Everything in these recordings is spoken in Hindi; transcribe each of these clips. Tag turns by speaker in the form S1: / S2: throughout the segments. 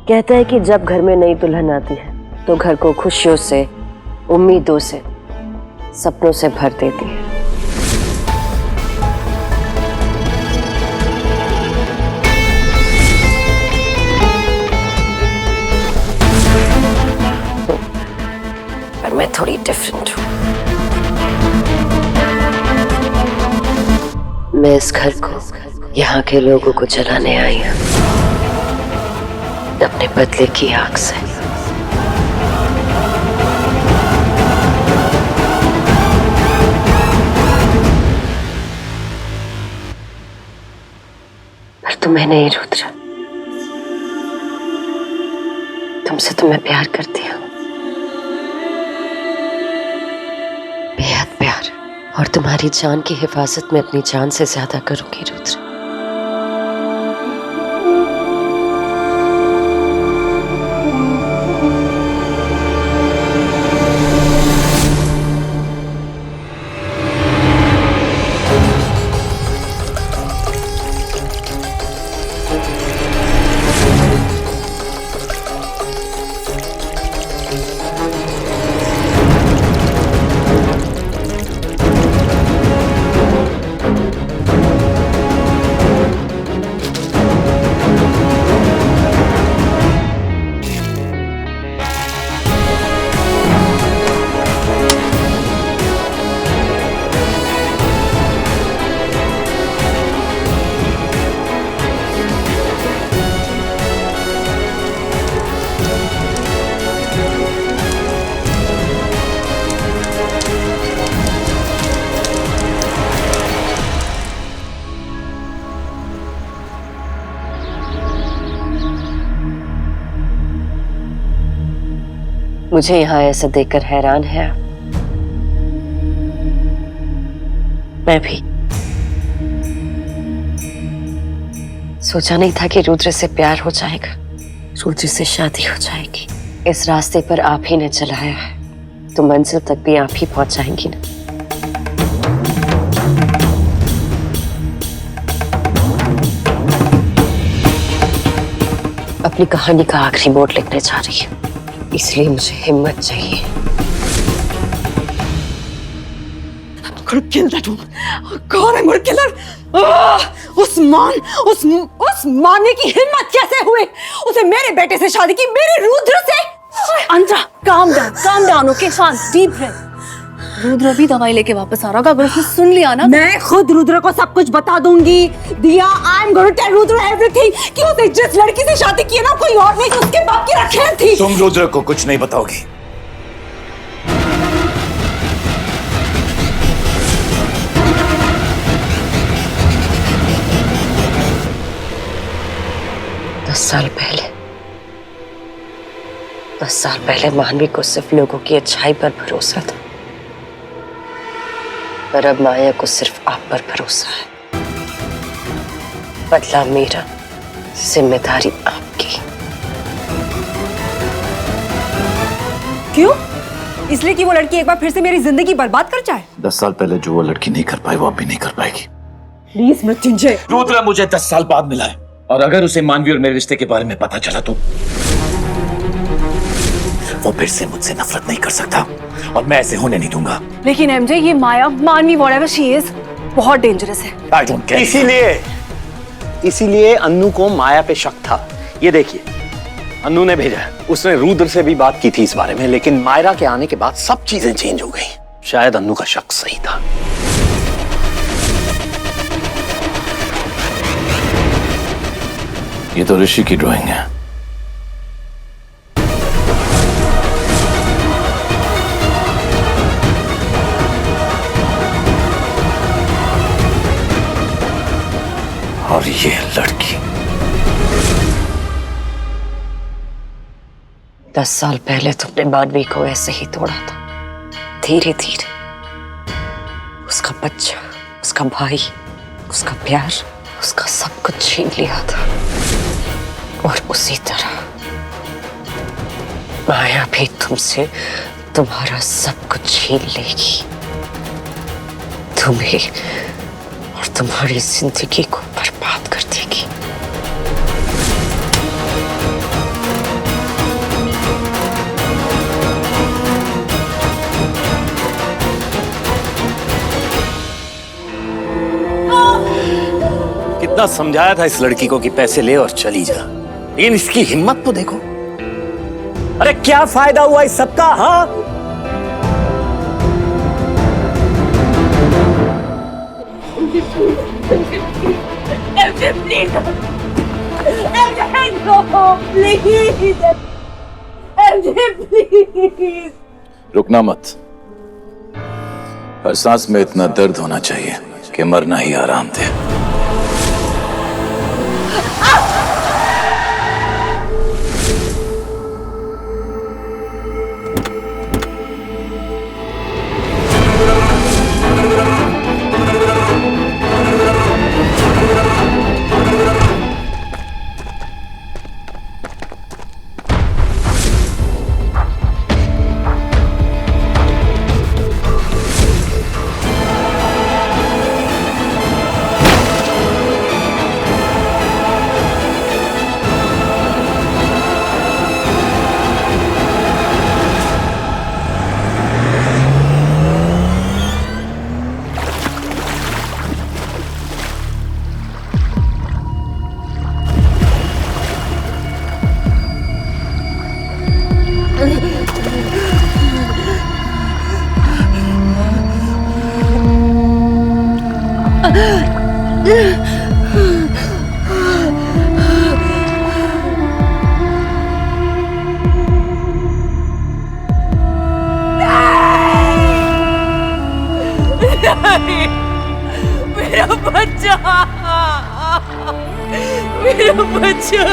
S1: कहते हैं कि जब घर में नई दुल्हन आती है तो घर को खुशियों से, उम्मीदों से, सपनों से भर देती है। पर मैं थोड़ी डिफरेंट हूँ। मैं इस घर को, यहाँ के लोगों को जलाने आई हूँ, अपने बदले की आग से। पर तुम्हें नहीं रुद्र, तुमसे तो मैं प्यार करती हूँ, बेहद प्यार, और तुम्हारी जान की हिफाजत में अपनी जान से ज्यादा करूंगी रुद्र। मुझे यहाँ ऐसा देखकर हैरान है आप? मैं भी सोचा नहीं था कि रुद्र से प्यार हो जाएगा, रुद्र से शादी हो जाएगी। इस रास्ते पर आप ही ने चलाया है तो मंजिल तक भी आप ही पहुंचाएंगी ना। अपनी कहानी का आखिरी मोड़ लिखने जा रही हूँ, इसलिए मुझे हिम्मत चाहिए।
S2: कौन है मुड़ किलर? उस्मान की हिम्मत कैसे हुई? उसे मेरे बेटे से शादी की, मेरे रुद्र से?
S3: अंजा, काम डाउन, ओके, शांत, डीप ब्रेथ। रुद्र भी दवाई लेके वापस आ रहा होगा, अगर उसने सुन लिया ना।
S2: मैं खुद रुद्र को सब कुछ बता दूंगी। दिया, I am going to tell Rudra everything कि उसने जिस लड़की से शादी की है ना, कोई और नहीं, उसके बाप की रखेल थी।
S4: तुम रुद्र को कुछ नहीं बताओगी।
S1: दस साल पहले मानवी को सिर्फ लोगों की अच्छाई पर भरोसा था, पर अब माया को सिर्फ आप पर भरोसा है। बदला मेरा, जिम्मेदारी आपकी।
S2: क्यों? इसलिए कि वो लड़की एक बार फिर से मेरी जिंदगी बर्बाद कर जाए?
S4: 10 साल पहले जो वो लड़की नहीं कर पाई वो अब भी नहीं कर पाएगी।
S2: प्लीज मृत्युंजय।
S4: रुद्र मुझे 10 साल बाद मिला है, और अगर उसे मानवी और मेरे रिश्ते के बारे में पता चला तो वो फिर से मुझसे नफरत नहीं कर सकता, और मैं ऐसे होने नहीं दूंगा।
S3: लेकिन एमजे, ये माया, मानवी, व्हाटएवर शी इज, बहुत डेंजरस है।
S4: I don't care।
S5: इसीलिए अन्नू को माया पे शक था। ये देखिए, अन्नू ने भेजा, उसने रुद्र से भी बात की थी इस बारे में, लेकिन मायरा के आने के बाद सब चीजें चेंज हो गई। शायद अन्नू का शक सही था।
S4: ये तो ऋषि की ड्राइंग है। और ये लड़की
S1: 10 साल पहले तुमने मानवी को ऐसे ही तोड़ा था, धीरे धीरे। उसका बच्चा, उसका भाई, उसका प्यार, उसका सब कुछ छीन लिया था। और उसी तरह माया भी तुमसे तुम्हारा सब कुछ छीन लेगी, तुम्हें और तुम्हारी जिंदगी को बर्बाद कर देगी।
S5: कितना समझाया था इस लड़की को कि पैसे ले और चली जा, लेकिन इसकी हिम्मत तो देखो। अरे क्या फायदा हुआ इस सबका? हाँ,
S4: रुकना मत। हर सांस में इतना दर्द होना चाहिए कि मरना ही आराम दे।
S2: मेरा बच्चा, मेरा बच्चा।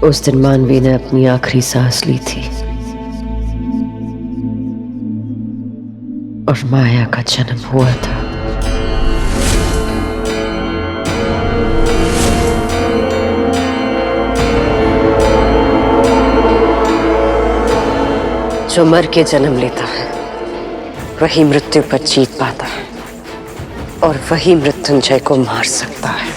S1: उस दिन मानवी ने अपनी आखिरी सांस ली थी और माया का जन्म हुआ था। जो मर के जन्म लेता है वही मृत्यु पर जीत पाता है और वही मृत्युंजय को मार सकता है।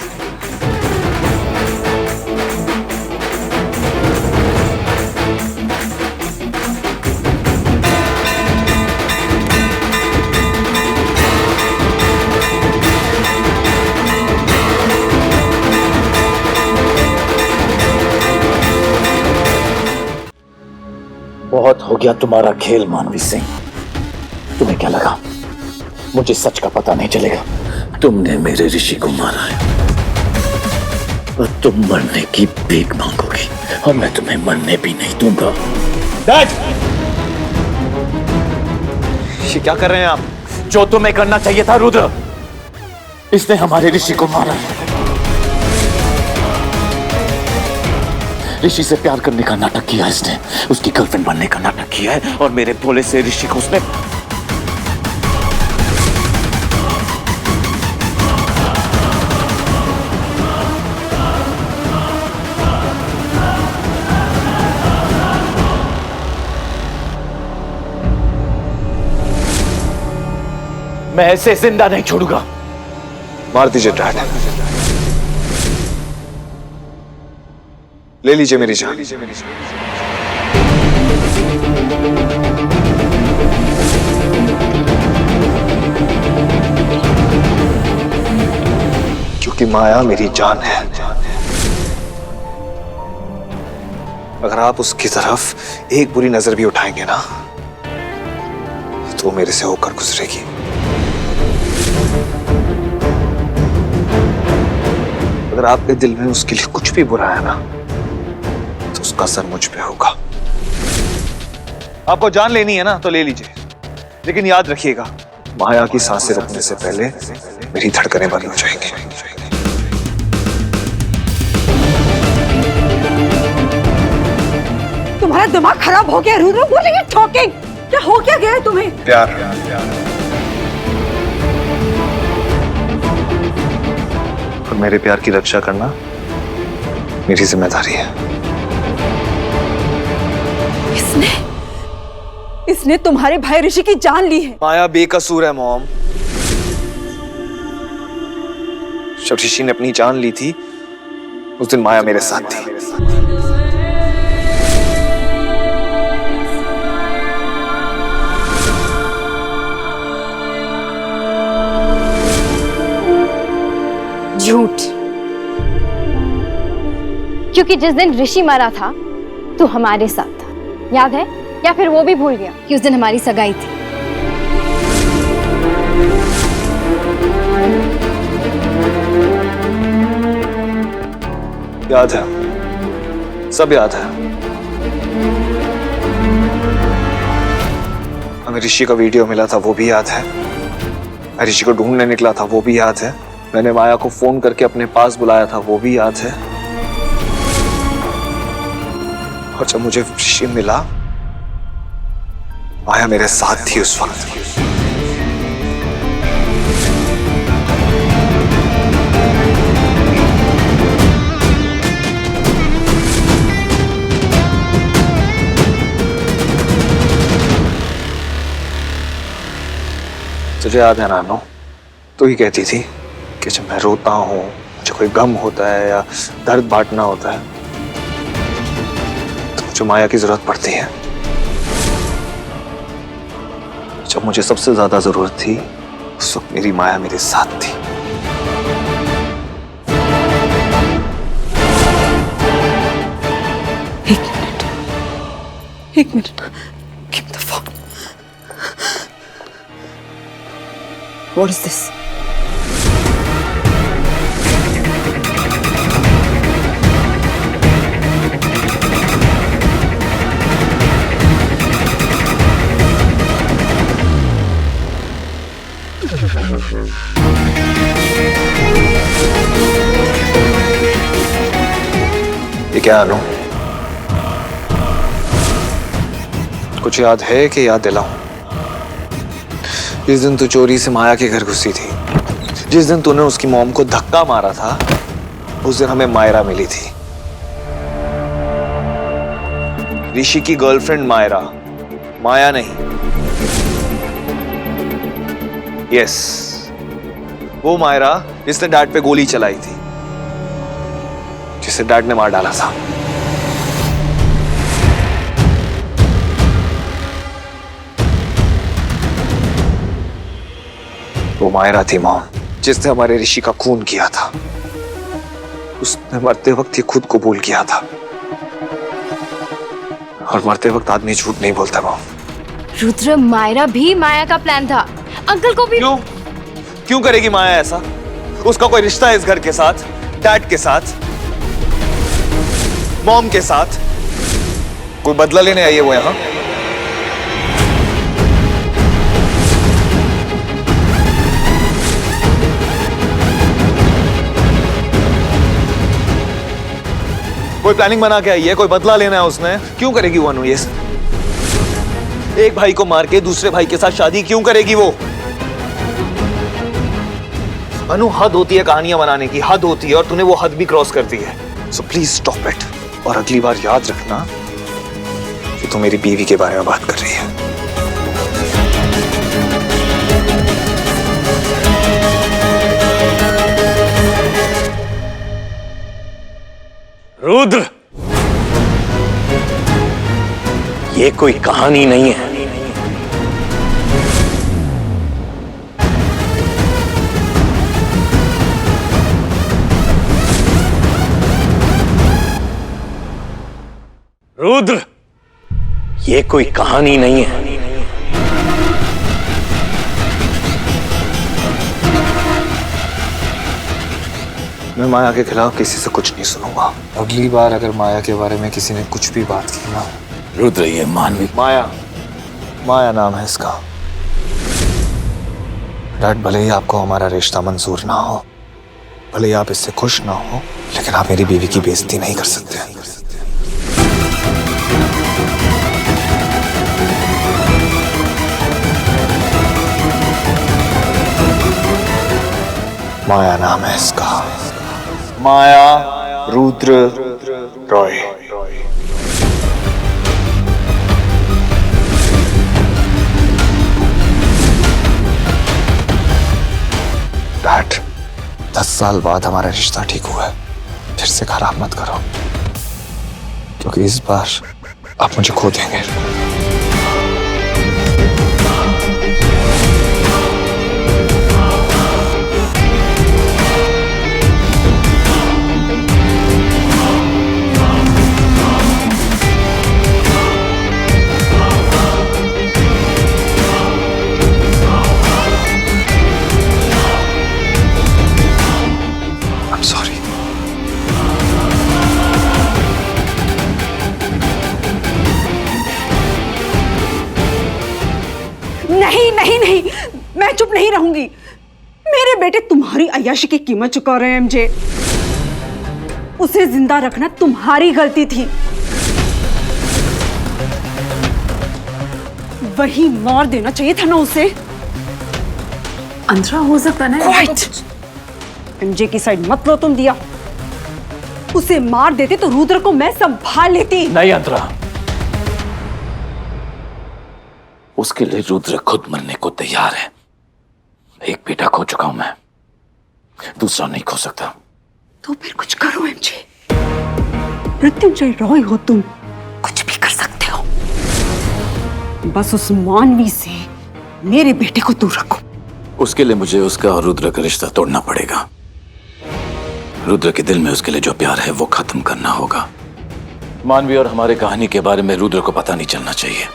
S4: बहुत हो गया तुम्हारा खेल मानवी सिंह। तुम्हें क्या लगा मुझे सच का पता नहीं चलेगा? तुमने मेरे ऋषि को मारा है और तुम मरने की भीख मांगोगी और मैं तुम्हें मरने भी नहीं दूंगा।
S5: ये क्या कर रहे हैं आप?
S4: जो तुम्हें करना चाहिए था रुद्र, इसने हमारे ऋषि को मारा है। ऋषि से प्यार करने का नाटक किया इसने, उसकी गर्लफ्रेंड बनने का नाटक किया है और मेरे भोले से ऋषि को उसने मैं ऐसे जिंदा नहीं छोड़ूंगा।
S6: मार दीजिए डैड, ले लीजिए मेरी जान। क्योंकि माया मेरी जान है। अगर आप उसकी तरफ एक बुरी नजर भी उठाएंगे ना तो वो मेरे से होकर गुजरेगी। अगर आपके दिल में उसके लिए कुछ भी बुरा है ना तो उसका असर मुझ पे होगा। आपको जान लेनी है ना तो ले लीजिए, लेकिन याद रखिएगा माया की सांसें रुकने से पहले मेरी धड़कनें बंद हो जाएंगी।
S2: तुम्हारा दिमाग खराब हो गया रुद्र? बोलेंगे टॉकिंग, क्या हो क्या गया है तुम्हें?
S6: प्यार, और मेरे प्यार की रक्षा करना मेरी जिम्मेदारी है।
S2: इसने तुम्हारे भाई ऋषि की जान ली है।
S6: माया बेकसूर है मॉम। जब ऋषि ने अपनी जान ली थी उस दिन माया मेरे साथ थी।
S3: झूठ। क्योंकि जिस दिन ऋषि मरा था तू हमारे साथ था, याद है? या फिर वो भी भूल गया कि उस दिन हमारी सगाई थी?
S6: याद है, सब याद है। हमें ऋषि का वीडियो मिला था वो भी याद है। मैं ऋषि को ढूंढने निकला था वो भी याद है। मैंने माया को फोन करके अपने पास बुलाया था वो भी याद है। और जब मुझे ऋषि मिला माया मेरे साथ थी उस वक्त। तुझे याद है नानो, तू ही कहती थी कि जब मैं रोता हूं, मुझे कोई गम होता है या दर्द बांटना होता है तो मुझे माया की जरूरत पड़ती है। जब मुझे सबसे ज्यादा जरूरत थी उस वक्त मेरी माया मेरे साथ थी।
S2: एक minute, give the phone. What is this?
S6: ये क्या अनु? कुछ याद है कि याद दिलाऊं? जिस दिन तू चोरी से माया के घर घुसी थी, जिस दिन तूने उसकी मॉम को धक्का मारा था, उस दिन हमें मायरा मिली थी। ऋषि की गर्लफ्रेंड मायरा, माया नहीं। यस, वो मायरा जिसने डैड पे गोली चलाई थी, जिसे डैड ने मार डाला था। वो मायरा थी मॉम, जिसने हमारे ऋषि का खून किया था। उसने मरते वक्त ही खुद को भूल किया था, और मरते वक्त आदमी झूठ नहीं बोलता मॉम।
S3: रुद्र, मायरा भी माया का प्लान था। अंकल को भी।
S6: क्यों क्यों करेगी माया ऐसा? उसका कोई रिश्ता है इस घर के साथ, डैड के साथ, मॉम के साथ? कोई बदला लेने आई है वो यहां? कोई प्लानिंग बना के आई है, कोई बदला लेना है उसने। क्यों करेगी वो अनु ये? एक भाई को मार के दूसरे भाई के साथ शादी क्यों करेगी वो? अनु, हद होती है कहानियां बनाने की, हद होती है, और तूने वो हद भी क्रॉस कर दी है। सो प्लीज स्टॉप इट, और अगली बार याद रखना कि तू मेरी बीवी के बारे में बात कर रही है।
S5: रुद्र, ये कोई कहानी नहीं है। रुद्र, ये कोई कहानी नहीं है।
S6: मैं माया के खिलाफ किसी से कुछ नहीं सुनूंगा। अगली बार अगर माया के बारे में किसी ने कुछ भी बात की ना।
S4: रुद्र, ये मानवी
S6: माया, माया नाम है इसका। डैड, भले ही आपको हमारा रिश्ता मंजूर ना हो, भले ही आप इससे खुश ना हो, लेकिन आप मेरी बीवी की बेइज्जती नहीं कर सकते। माया नाम है इसका, माया रुद्र रॉय। डैड, 10 साल बाद हमारा रिश्ता ठीक हुआ है, फिर से खराब मत करो, क्योंकि इस बार आप मुझे खो देंगे। I'm sorry.
S2: नहीं नहीं नहीं, मैं चुप नहीं रहूंगी। मेरे बेटे तुम्हारी अय्याशी की कीमत चुका रहे हैं एमजे। उसे जिंदा रखना तुम्हारी गलती थी। वही मार देना चाहिए था ना उसे।
S3: अंतरा हो सकता है
S2: Right. एमजे की साइड मत लो तुम दिया। उसे मार देते तो रुद्र को मैं संभाल लेती।
S4: नहीं अंतरा, उसके लिए रुद्र खुद मरने को तैयार है। एक बेटा खो चुका हूं मैं, दूसरा नहीं खो सकता।
S2: तो फिर कुछ करो एमजे। मृत्युंजय रॉय हो तुम, कुछ भी कर सकते हो। बस उस मानवी से मेरे बेटे को दूर रखो।
S4: उसके लिए मुझे उसका और रुद्र का रिश्ता तोड़ना पड़ेगा। रुद्र के दिल में उसके लिए जो प्यार है वो खत्म करना होगा। मानवी और हमारे कहानी के बारे में रुद्र को पता नहीं चलना चाहिए।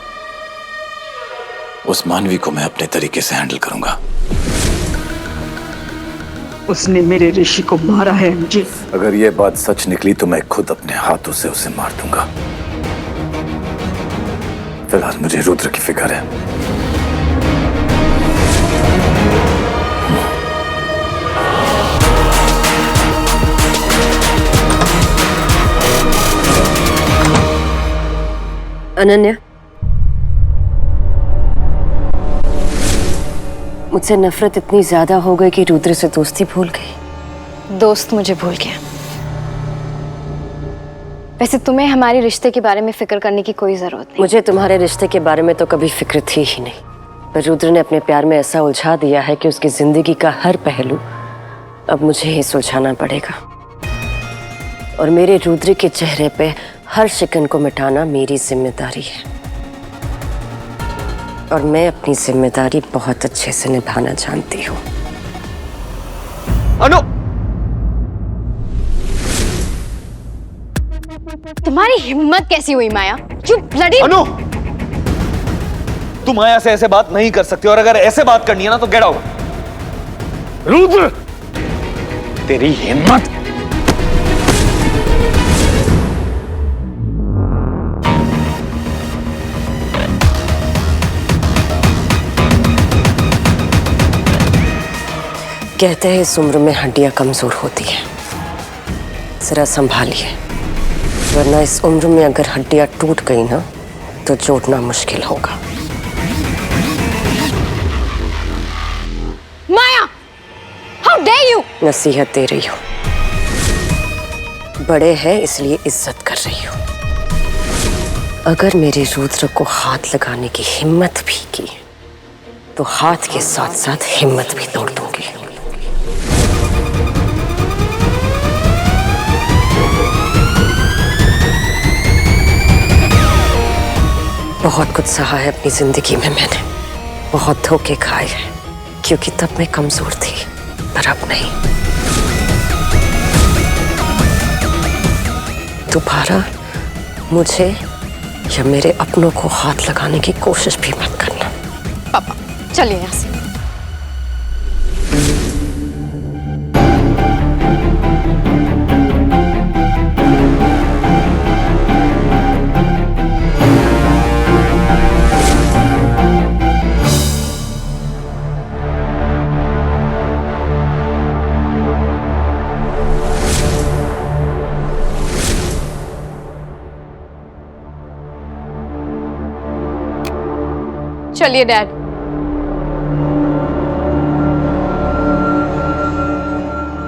S4: उस मानवी को मैं अपने तरीके से हैंडल करूंगा।
S2: उसने मेरे ऋषि को मारा है एमजे।
S4: अगर ये बात सच निकली तो मैं खुद अपने हाथों से उसे मार दूंगा। फिलहाल मुझे रुद्र की फिक्र है।
S1: अनन्या, मुझसे नफरत इतनी ज्यादा हो गई कि रुद्र से दोस्ती भूल गई।
S3: दोस्त मुझे भूल गया। वैसे तुम्हें हमारे रिश्ते के बारे में फिक्र करने की कोई जरूरत नहीं।
S1: मुझे तुम्हारे रिश्ते के बारे में तो कभी फिक्र थी ही नहीं, पर रुद्र ने अपने प्यार में ऐसा उलझा दिया है कि उसकी जिंदगी का हर पहलू अब मुझे ही सुलझाना पड़ेगा। और मेरे रुद्र के चेहरे पे हर शिकन को मिटाना मेरी जिम्मेदारी है, और मैं अपनी जिम्मेदारी बहुत अच्छे से निभाना जानती हूँ।
S6: अनु,
S3: तुम्हारी हिम्मत कैसी हुई माया? You bloody.
S6: अनु, तुम माया से ऐसे बात नहीं कर सकती, और अगर ऐसे बात करनी है ना तो गेट आउट।
S5: रुद्र, तेरी हिम्मत!
S1: कहते हैं इस उम्र में हड्डियां कमजोर होती हैं, जरा संभालिए, वरना इस उम्र में अगर हड्डियां टूट गई ना तो जोड़ना मुश्किल होगा।
S3: माया, हाउ डेयर यू!
S1: नसीहत दे रही हूँ, बड़े हैं इसलिए इज्जत कर रही हूँ। अगर मेरे रुद्र को हाथ लगाने की हिम्मत भी की तो हाथ के साथ साथ हिम्मत भी तोड़ दूंगी। बहुत कुछ सहा है अपनी जिंदगी में मैंने, बहुत धोखे खाए हैं, क्योंकि तब मैं कमजोर थी, पर अब नहीं। दोबारा मुझे या मेरे अपनों को हाथ लगाने की कोशिश भी मत करना।
S3: पापा चलिए यहाँ से। चलिए डैड।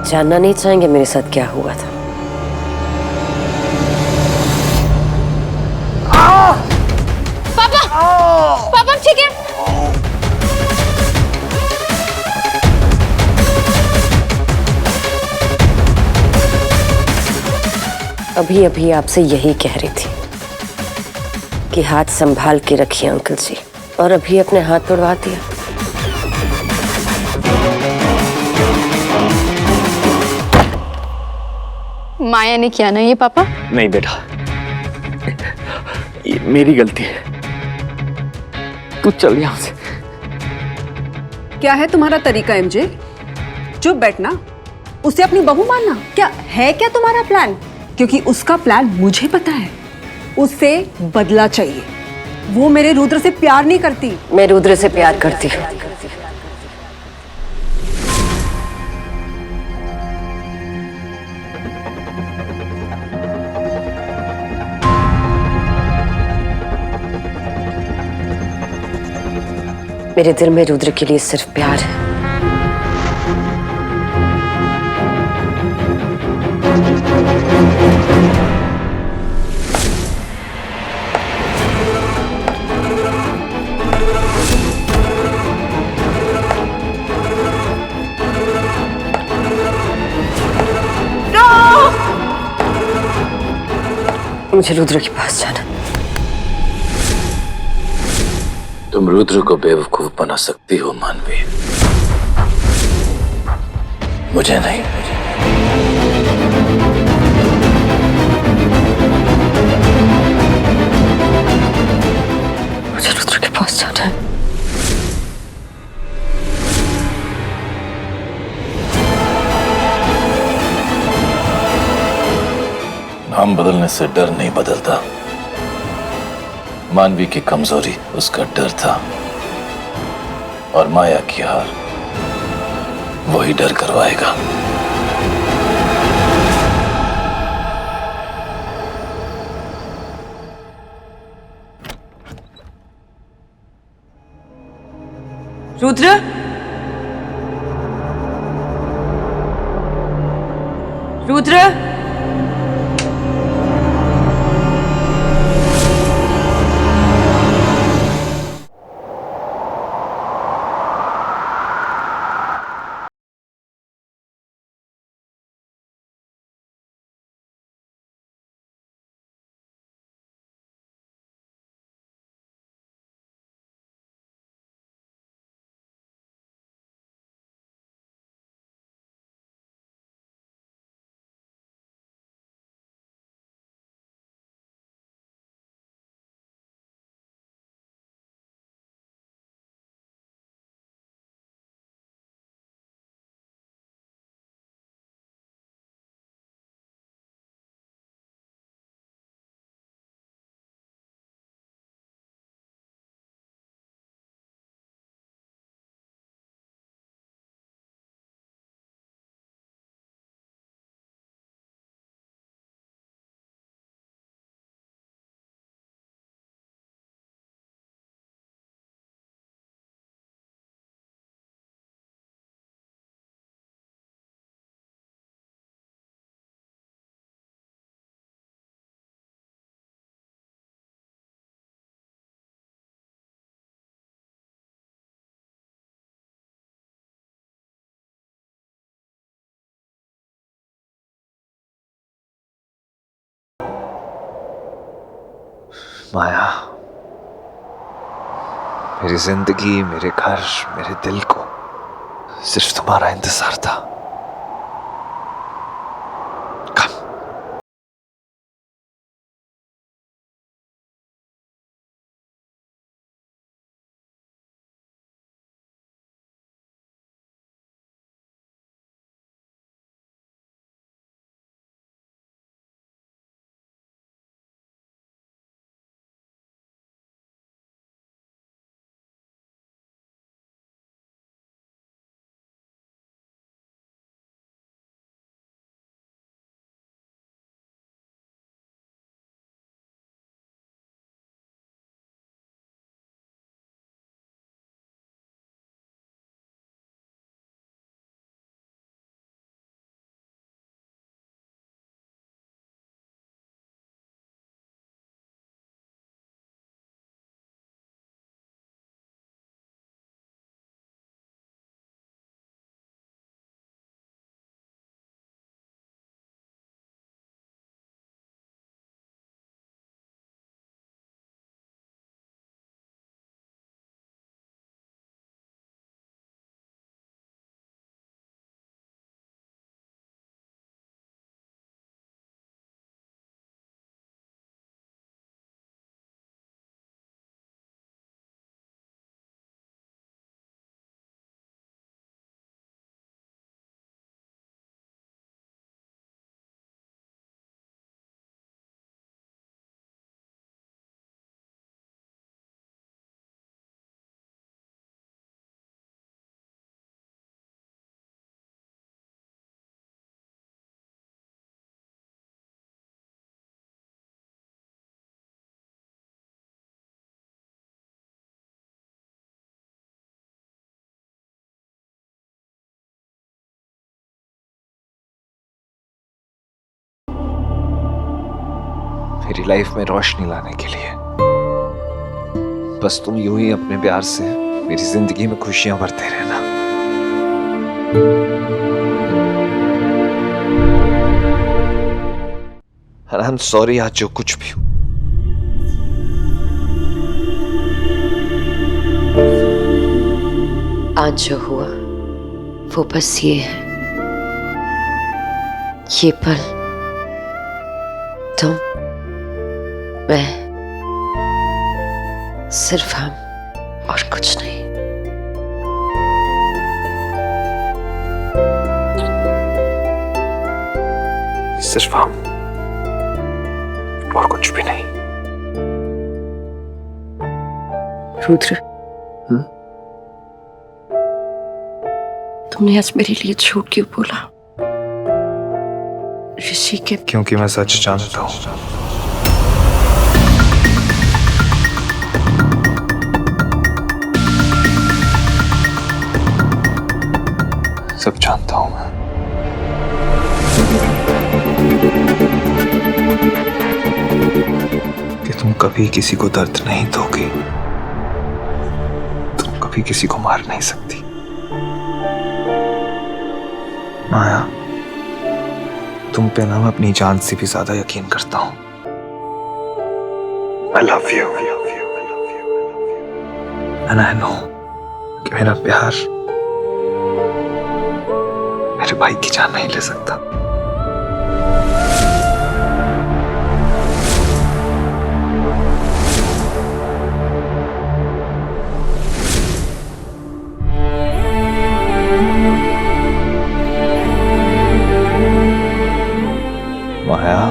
S1: जानना नहीं चाहेंगे मेरे साथ क्या हुआ था?
S3: पापा, पापा ठीक है?
S1: अभी अभी आपसे यही कह रही थी कि हाथ संभाल के रखिए अंकल जी, और अभी अपने हाथ तोड़वा दिया।
S3: माया ने किया ना ये पापा?
S5: नहीं बेटा, ये मेरी गलती है। तू चल यहां से।
S2: क्या है तुम्हारा तरीका एमजे? चुप बैठना, उसे अपनी बहू मानना, क्या है क्या तुम्हारा प्लान? क्योंकि उसका प्लान मुझे पता है। उससे बदला चाहिए। वो मेरे रुद्र से प्यार नहीं करती।
S1: मैं रुद्र से प्यार करती हूँ। मेरे दिल में रुद्र के लिए सिर्फ प्यार है। मुझे रुद्र के पास जाना।
S4: तुम रुद्र को बेवकूफ बना सकती हो मानवी, मुझे नहीं।
S1: मुझे रुद्र के पास जाना है।
S4: नाम बदलने से डर नहीं बदलता। मानवी की कमजोरी उसका डर था, और माया की हार वही डर करवाएगा।
S2: रुद्र, रुद्र,
S6: माया, मेरी जिंदगी, मेरे घर, मेरे दिल को सिर्फ तुम्हारा इंतजार था। कम। मेरी लाइफ में रोशनी लाने के लिए बस तुम यूं ही अपने प्यार से मेरी जिंदगी में खुशियां भरते रहना। And I'm sorry आज जो कुछ भी हो।
S1: आज जो हुआ वो बस ये है, ये पल, तुम, मैं, सिर्फ हम और कुछ नहीं।
S6: सिर्फ हम और कुछ भी नहीं।
S1: रुद्र, तुमने आज मेरे लिए झूठ क्यों बोला? ऋषि के
S6: क्योंकि मैं सच जानता हूं। सब जानता हूं मैं। कभी किसी को दर्द नहीं दोगी, तुम कभी किसी को मार नहीं सकती। माया, तुम पे ना मैं अपनी जान से भी ज्यादा यकीन करता हूं। I love you. And I know कि मेरा प्यार मेरे भाई की जान नहीं ले सकता। माया,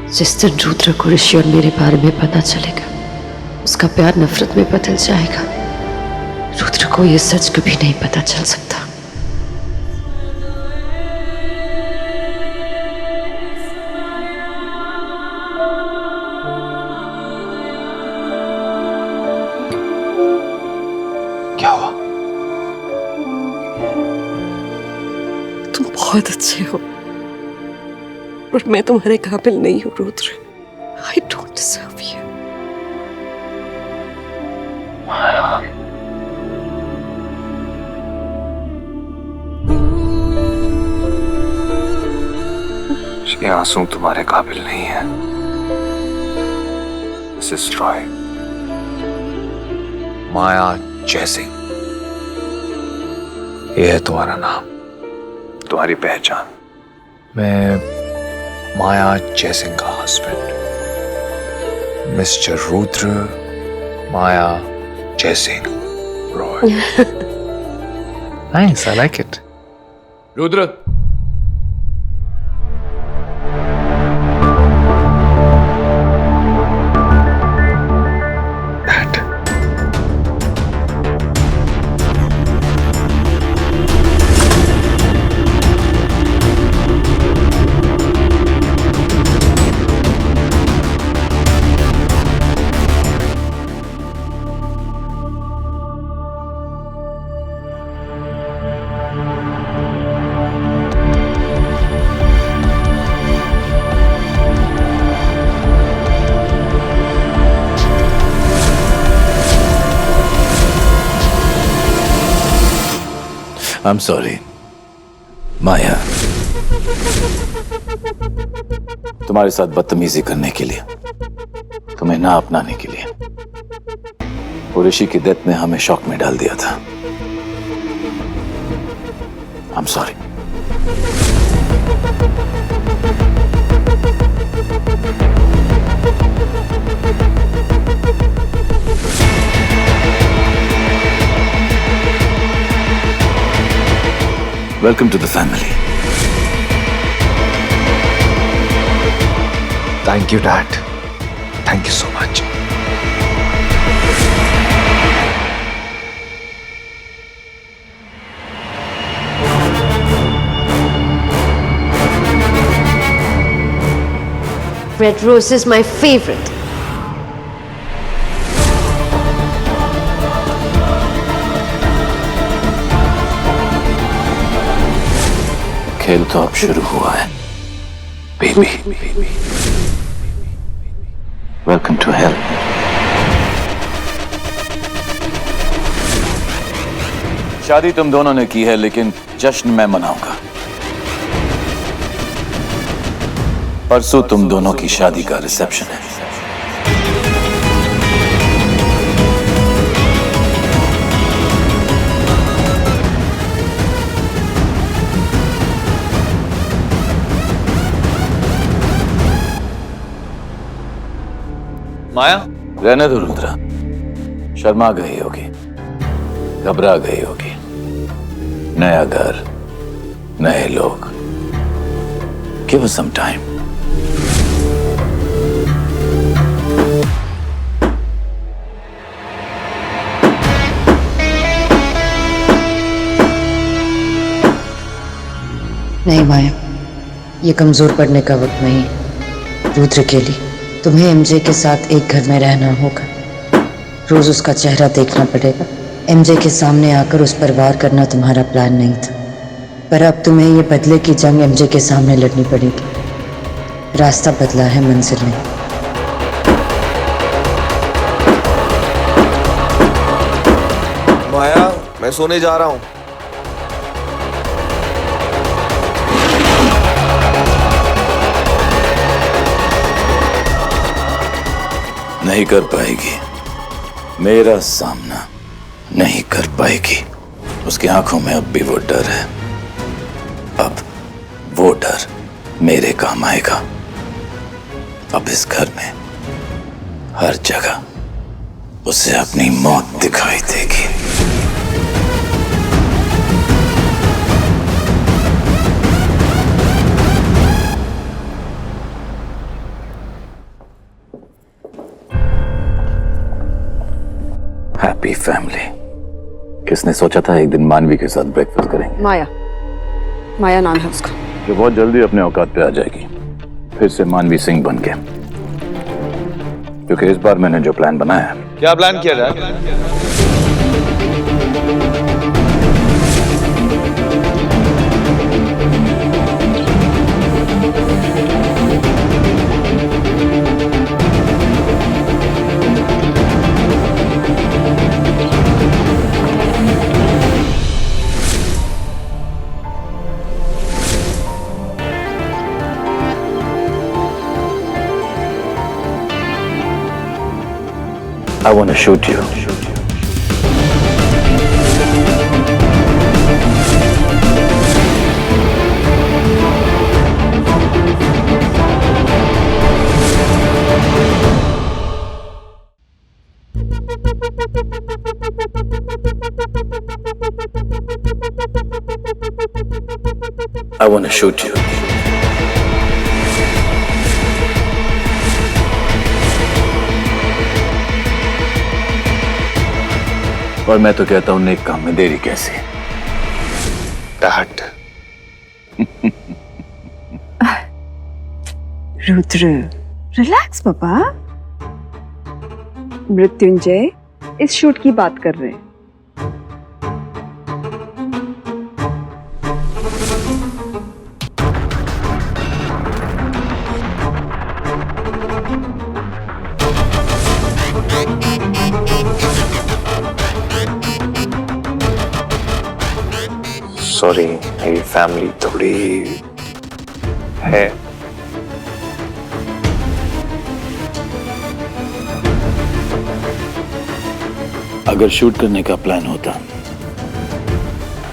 S1: जिस दिन रुद्र को ऋषि और मेरे बारे में पता चलेगा, उसका प्यार नफरत में बदल जाएगा। रुद्र को यह सच कभी नहीं पता चल सकता।
S6: क्या हुआ?
S1: तुम बहुत अच्छे हो और मैं तुम्हारे काबिल नहीं हूं Rudra. I don't deserve you.
S6: ये आंसू तुम्हारे काबिल नहीं है। मिसेस रॉय, माया जयसिंह, ये है तुम्हारा नाम, तुम्हारी पहचान। मैं माया जयसिंह का husband, mister Rudra Maya Jaisingh Roy. Thanks, I like it.
S7: Rudra,
S4: I'm sorry, Maya. तुम्हारे साथ बदतमीजी करने के लिए, तुम्हें ना अपनाने के लिए, और ऋषि की डेथ ने हमें शॉक में डाल दिया था। I'm sorry. Welcome to the family.
S6: Thank you, Dad. Thank you so much.
S1: Red rose is my favorite.
S4: खेल तो अब शुरू हुआ है, बेबी। Welcome to hell. शादी तुम दोनों ने की है, लेकिन जश्न मैं मनाऊंगा। परसों तुम दोनों की शादी का रिसेप्शन है।
S6: माया,
S4: रहने दो रुद्रा, शर्मा गई होगी, घबरा गई होगी। नया घर, नए लोग। Give us some time.
S1: नहीं माया, ये कमजोर पड़ने का वक्त नहीं है। रुद्र के लिए तुम्हें एमजे के साथ एक घर में रहना होगा। रोज उसका चेहरा देखना पड़ेगा। एमजे के सामने आकर उस पर वार करना तुम्हारा प्लान नहीं था, पर अब तुम्हें ये बदले की जंग एमजे के सामने लड़नी पड़ेगी।
S7: रास्ता बदला है, मंजिल नहीं।
S6: माया, मैं सोने जा रहा हूँ।
S4: नहीं कर पाएगी, मेरा सामना नहीं कर पाएगी। उसकी आंखों में अब भी वो डर है। अब वो डर मेरे काम आएगा। अब इस घर में हर जगह उसे अपनी मौत दिखाई देगी। Happy family. किसने सोचा था एक दिन मानवी के साथ ब्रेकफास्ट करेंगे?
S2: माया, माया नाम है उसका।
S4: जो बहुत जल्दी अपने औकात पे आ जाएगी, फिर से मानवी सिंह बन के। क्योंकि इस बार मैंने जो प्लान बनाया है।
S6: क्या प्लान किया जाए?
S4: I want to shoot you. I want to shoot you. और मैं तो कहता हूं नेक काम में देरी कैसी?
S6: डैड,
S2: रुद्र, रिलैक्स पापा। मृत्युंजय इस शूट की बात कर रहे हैं।
S6: सॉरी, मेरी फैमिली थोड़ी है।
S4: अगर शूट करने का प्लान होता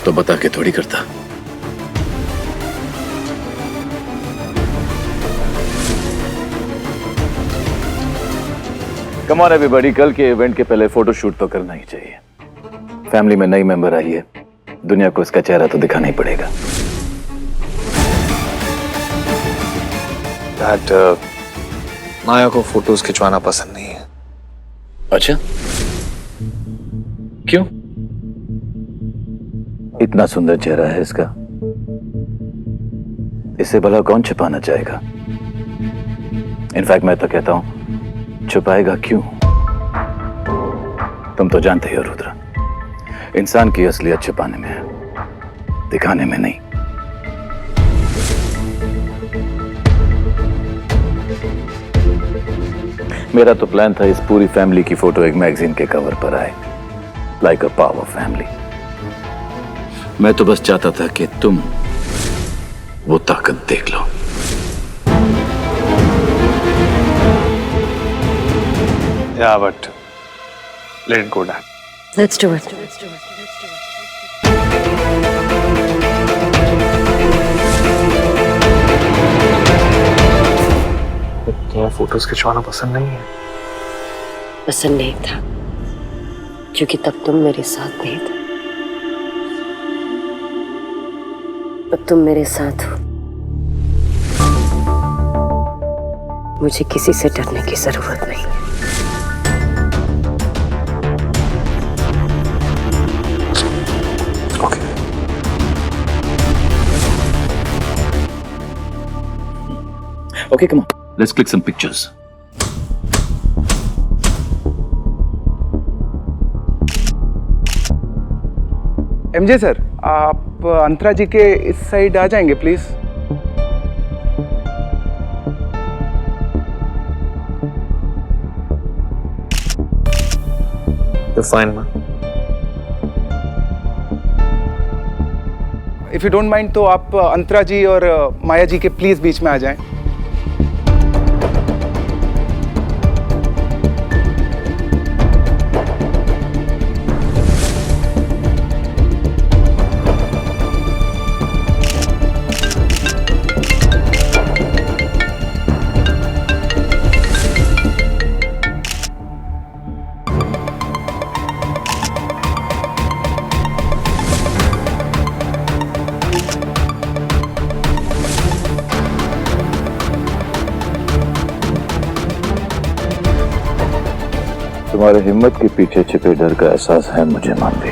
S4: तो बता के थोड़ी करता। कम ऑन एवरीबॉडी, कल के इवेंट के पहले फोटो शूट तो करना ही चाहिए। फैमिली में नई मेंबर आई है, दुनिया को इसका चेहरा तो दिखाना ही पड़ेगा।
S6: डैड, माया को फोटोज खिंचवाना पसंद नहीं है।
S4: अच्छा, क्यों? इतना सुंदर चेहरा है इसका, इसे भला कौन छुपाना चाहेगा? इनफैक्ट मैं तो कहता हूं, छुपाएगा क्यों? तुम तो जानते ही हो रुद्र, इंसान की असलियत छुपाने में है, दिखाने में नहीं। मेरा तो प्लान था इस पूरी फैमिली की फोटो एक मैगजीन के कवर पर आए, लाइक अ पावर फैमिली। मैं तो बस चाहता था कि तुम वो ताकत देख लो।
S6: Yeah, but let it go, Dad.
S1: Let's do it.
S6: तुम्हें फोटोज खिंचवाना पसंद नहीं है?
S1: पसंद नहीं था, क्योंकि तब तुम मेरे साथ नहीं थे। अब तुम मेरे साथ हो, मुझे किसी से डरने की जरूरत नहीं है।
S4: Okay, come on. Let's click some pictures.
S8: MJ sir, आप अंतरा जी के इस साइड आ जाएंगे प्लीज।
S6: फाइन माँ।
S8: इफ यू डोंट माइंड तो आप अंतरा जी और माया जी के प्लीज बीच में आ जाएं।
S4: तुम्हारे हिम्मत के पीछे छिपे डर का एहसास है मुझे Manvi.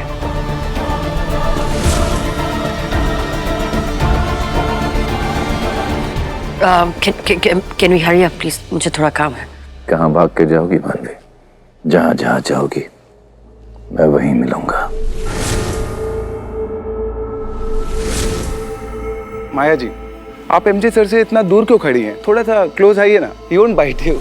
S1: Can we hurry up please, मुझे थोड़ा काम है।
S4: कहाँ भाग के जाओगी मानवी? जहां जहां जाओगी मैं वहीं मिलूंगा।
S8: माया जी, आप एमजे सर से इतना दूर क्यों खड़ी हैं? थोड़ा सा क्लोज आइए ना। He won't bite you.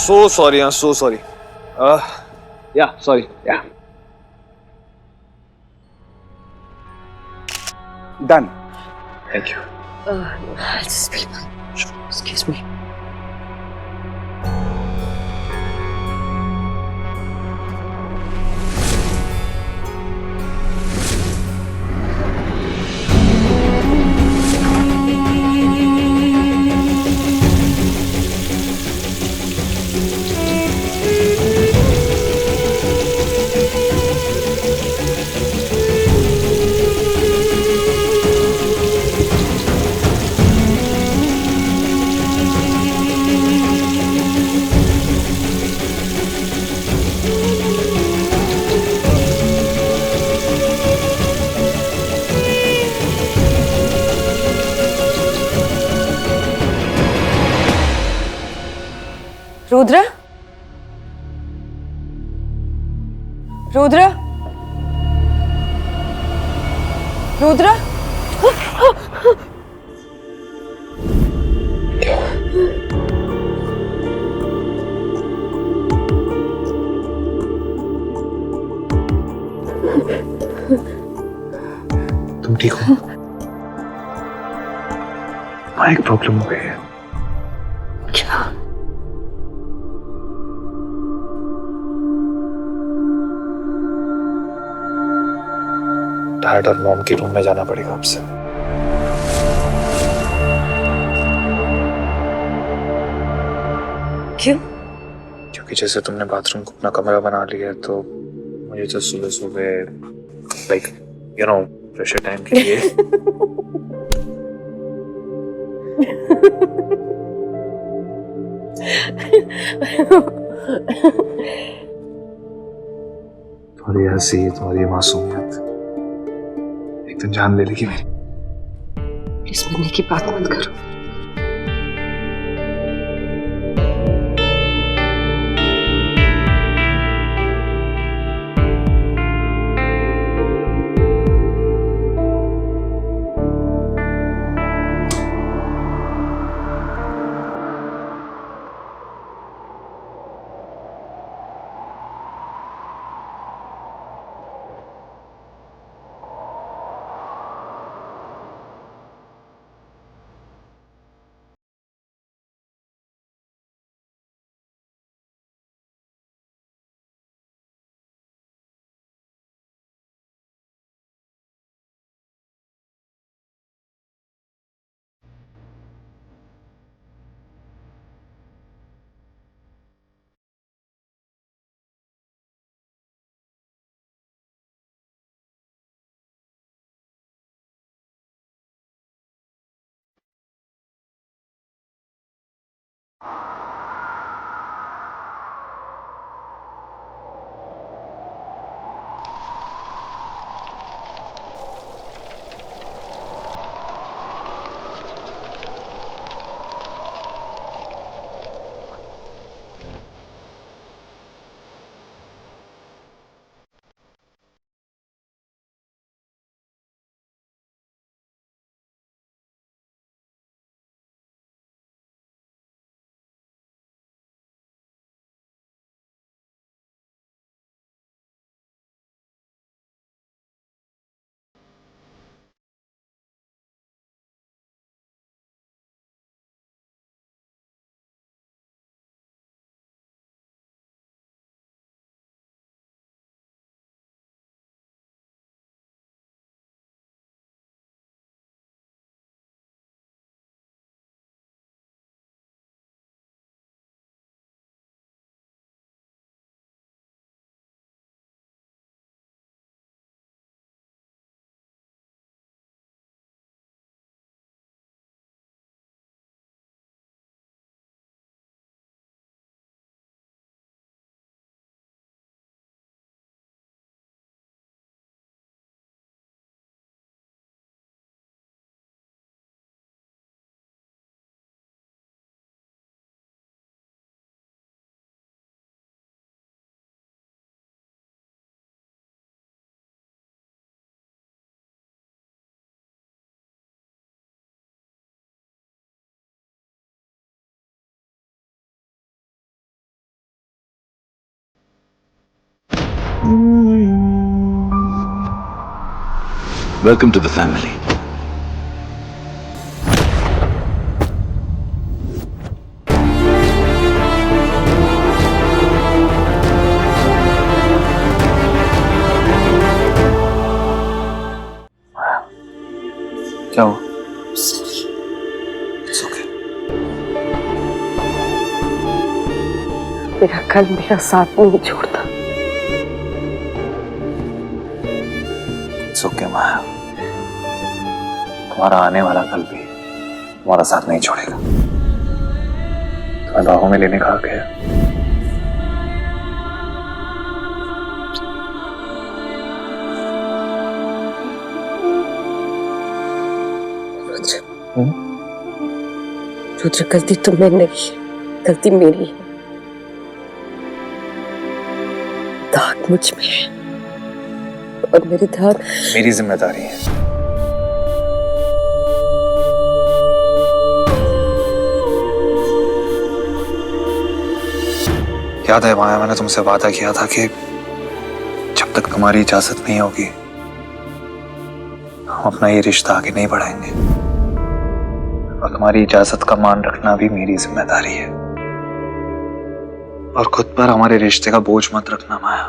S6: So sorry, so sorry. Yeah, sorry. Yeah.
S8: Done.
S6: Thank you.
S1: I'll just be... Excuse me. Rudra, Rudra, Rudra,
S6: तुम ठीक हो? हाँ, एक प्रॉब्लम हो गई है।
S1: क्या?
S6: डैड और मॉम के रूम में जाना पड़ेगा आपसे।
S1: क्यों?
S6: क्योंकि जैसे तुमने बाथरूम को अपना कमरा बना लिया है तो मुझे तो सुबह सुबह like you know pressure time के लिए तुम्हारी हंसी, तुम्हारी मासूमियत एक दिन जान ले लेगी मेरी।
S1: प्लीज मिलने की बात मत करो।
S4: Welcome to the family.
S6: क्या हुआ? It's okay.
S1: मेरा कल मेरा साथ नहीं छोड़ता।
S6: It's okay, माया। तुम्हारा आने वाला कल भी तुम्हारा साथ नहीं छोड़ेगा। तुम्हें बाहों में लेने कहा गया।
S1: रुद्र, गलती तुम्हें नहीं है, गलती मेरी है। दाग मुझ में है और मेरे दाग
S6: मेरी जिम्मेदारी है। याद है माया, मैंने तुमसे वादा किया था कि जब तक तुम्हारी इजाजत नहीं होगी हम अपना ये रिश्ता आगे नहीं बढ़ाएंगे, और तुम्हारी इजाजत का मान रखना भी मेरी जिम्मेदारी है। और खुद पर हमारे रिश्ते का बोझ मत रखना माया।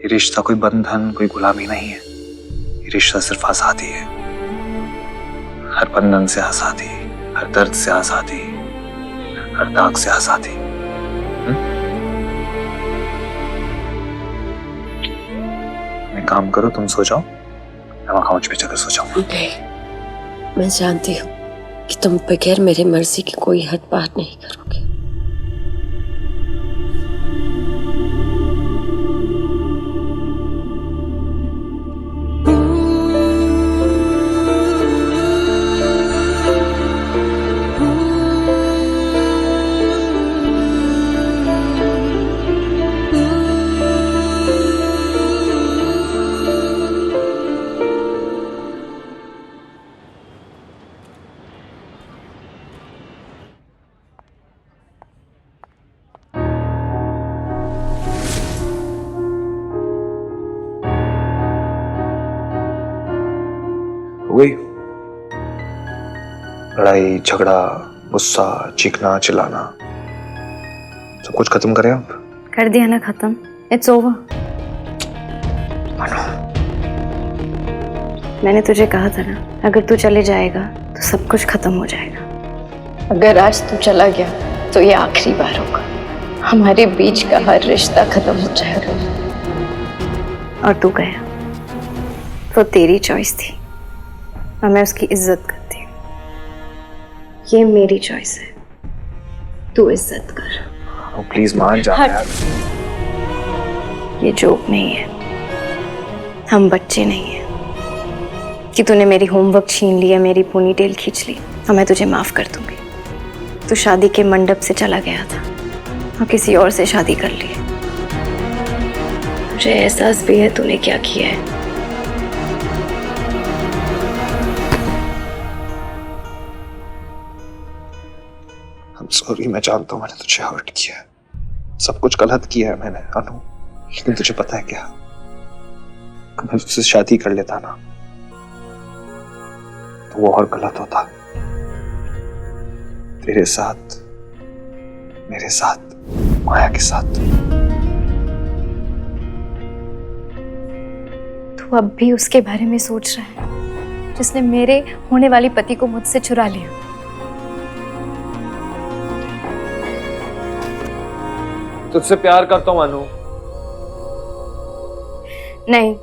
S6: ये रिश्ता कोई बंधन, कोई गुलामी नहीं है। ये रिश्ता सिर्फ आजादी है। हर बंधन से आजादी, हर दर्द से आजादी, हर दाग से आजादी। एक काम करो, तुम सो जाओ, मैं वहां काउच पे जाकर सो जाऊंगा।
S1: नहीं, मैं जानती हूँ कि तुम बगैर मेरे मर्जी की कोई हद पार नहीं करोगे।
S6: गई लड़ाई झगड़ा, गुस्सा, चीखना, चिल्लाना, सब कुछ खत्म करें अब।
S3: कर दिया ना खत्म, इट्स ओवर। मैंने तुझे कहा था ना, अगर तू चले जाएगा तो सब कुछ खत्म हो जाएगा।
S9: अगर आज तू चला गया तो ये आखिरी बार होगा। हमारे बीच का हर रिश्ता खत्म हो जाएगा।
S3: और तू गया तो तेरी चॉइस थी और मैं उसकी इज्जत करती हूँ। ये मेरी चॉइस है, तू इज्जत कर।
S6: प्लीज मान जा यार।
S3: ये जोक नहीं है, हम बच्चे नहीं हैं कि तूने मेरी होमवर्क छीन लिया, मेरी पोनीटेल खींच ली और मैं तुझे माफ कर दूंगी। तू शादी के मंडप से चला गया था और किसी और से शादी कर ली। मुझे एहसास भी है तूने क्या किया है।
S6: सॉरी, मैं जानता हूँ मैंने तुझे हर्ट किया है, सब कुछ गलत किया है मैंने अनु, लेकिन तुझे पता है क्या, मैं तुझसे शादी कर लेता ना तो वो और गलत होता। तेरे साथ, मेरे साथ, माया के साथ।
S3: तू अब भी उसके बारे में सोच रहा है जिसने मेरे होने वाली पति को मुझसे चुरा लिया।
S6: तुझसे प्यार करता हूं अनु।
S3: नहीं,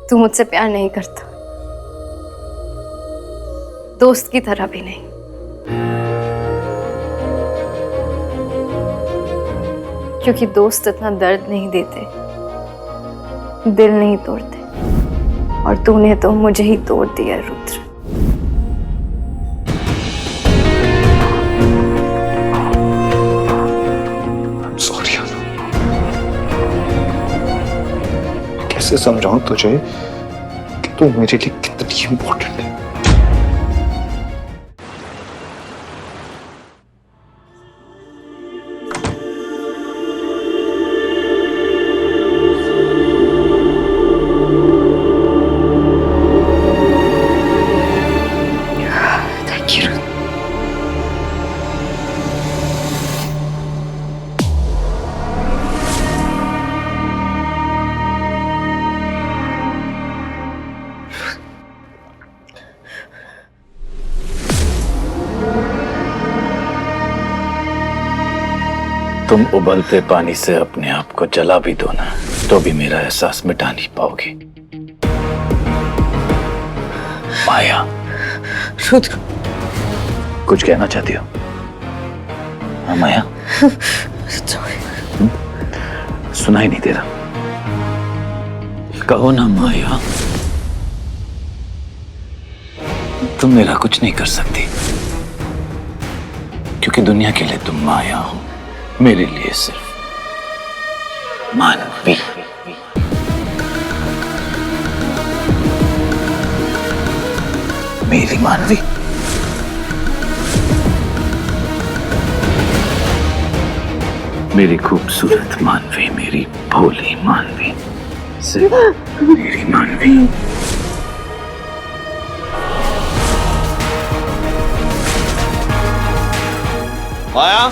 S3: तू मुझसे प्यार नहीं करता, दोस्त की तरह भी नहीं। क्योंकि दोस्त इतना दर्द नहीं देते, दिल नहीं तोड़ते, और तूने तो मुझे ही तोड़ दिया रुद्र।
S6: सॉरी अनु, कैसे समझाऊं तुझे कि तू मेरे लिए कितनी इंपॉर्टेंट है।
S4: तुम उबलते पानी से अपने आप को जला भी दो ना, तो भी मेरा एहसास मिटा नहीं पाओगी। माया,
S1: रुद्र,
S4: कुछ कहना चाहती हो? हाँ माया, सुनाई नहीं दे रहा, कहो ना माया। तुम मेरा कुछ नहीं कर सकती, क्योंकि दुनिया के लिए तुम माया हो, मेरे लिए सिर्फ मानवी। मेरी मानवी, मेरी खूबसूरत मानवी, मेरी भोली मानवी, सिर्फ मेरी मानवी।
S6: माया,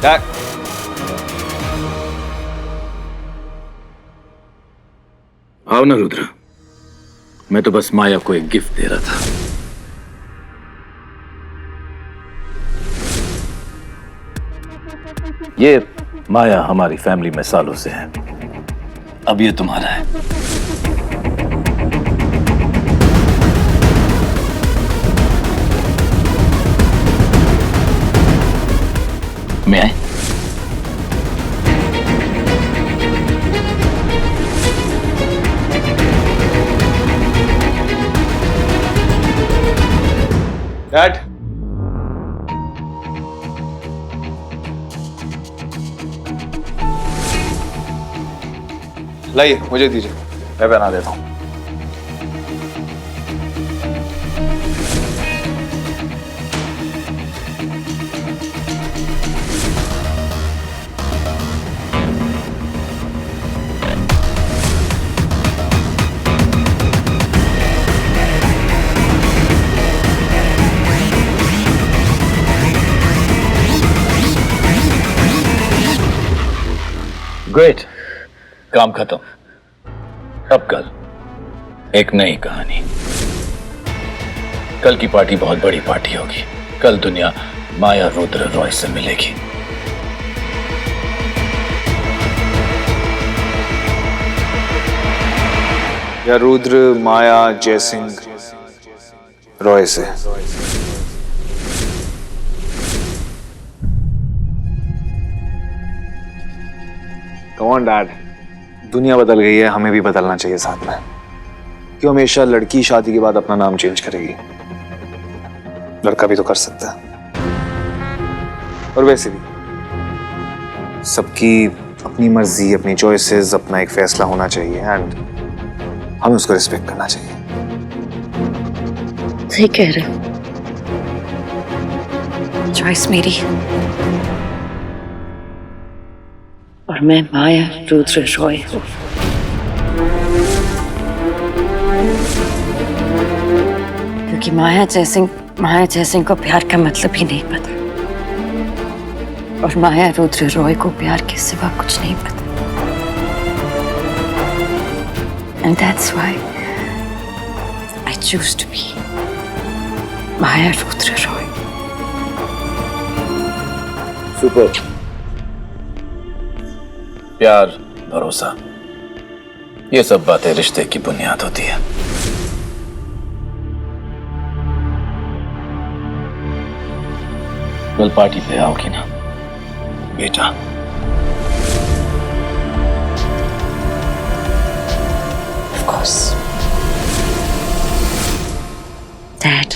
S6: डैड,
S4: आओ ना रुद्र, मैं तो बस माया को एक गिफ्ट दे रहा था। ये माया हमारी फैमिली में सालों से है, अब ये तुम्हारा है। मैं आए?
S6: डैड, लाइए मुझे दीजिए, मैं बना देता हूं।
S4: ग्रेट, काम खत्म। अब कल एक नई कहानी। कल की पार्टी बहुत बड़ी पार्टी होगी। कल दुनिया माया रुद्र रॉय से मिलेगी।
S6: या रुद्र माया जयसिंह रॉय से। कम ऑन डैड, दुनिया बदल गई है, हमें भी बदलना चाहिए साथ में। क्यों हमेशा लड़की शादी के बाद अपना नाम चेंज करेगी? लड़का भी तो कर सकता है। और वैसे भी सबकी अपनी मर्जी, अपनी चॉइसेस, अपना एक फैसला होना चाहिए एंड हमें उसको रिस्पेक्ट करना चाहिए।
S1: सही कह रहे हो, चॉइस मेरी और मैं माया रुद्र रॉय हूं। क्योंकि माया जयसिंह को प्यार का मतलब ही नहीं पता, और माया रुद्र रॉय को प्यार के सिवा कुछ नहीं पता। And that's why I choose to be Maya Rudra Roy.
S4: Super. प्यार, भरोसा, ये सब बातें रिश्ते की बुनियाद होती है। कल पार्टी पे आओगी ना बेटा?
S1: Of course, Dad.